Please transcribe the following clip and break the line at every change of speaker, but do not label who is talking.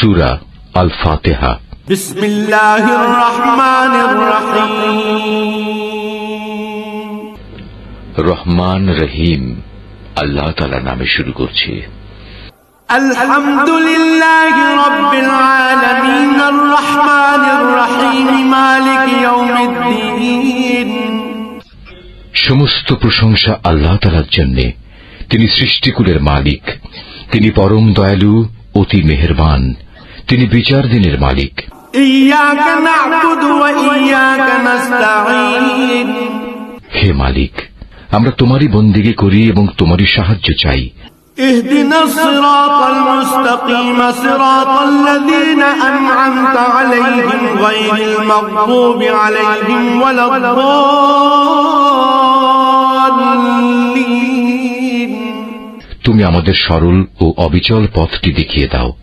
সূরা আল ফাতিহা।
বিসমিল্লাহির রহমানির রহিম।
রহমান রহিম আল্লাহ তাআলার নামে শুরু করছি।
আলহামদুলিল্লাহি রাব্বিল আলামিন আর রহমানির রহিম মালিক ইয়াউমিদ্দিন।
সমস্ত প্রশংসা আল্লাহ তাআলার জন্য। তিনি সৃষ্টিকুলের মালিক, তিনি পরম দয়ালু, অতি মেহেরবান, তিনি বিচার দিনের মালিক।
ইয়াকা না'বুদু ওয়া ইয়াকা নাস্তাঈন।
হে মালিক, আমরা তোমারই বন্দেগী করি এবং তোমারই সাহায্য চাই।
ইহদিনাস সিরাতাল মুস্তাকিম সিরাতাল্লাযীনা আন'আমতা আলাইহিম গায়রিল মাগদুবি আলাইহিম ওয়ালাদ-দাল্লিন।
তুমি আমাদের সরল ও অবিচল পথটি দেখিয়ে দাও,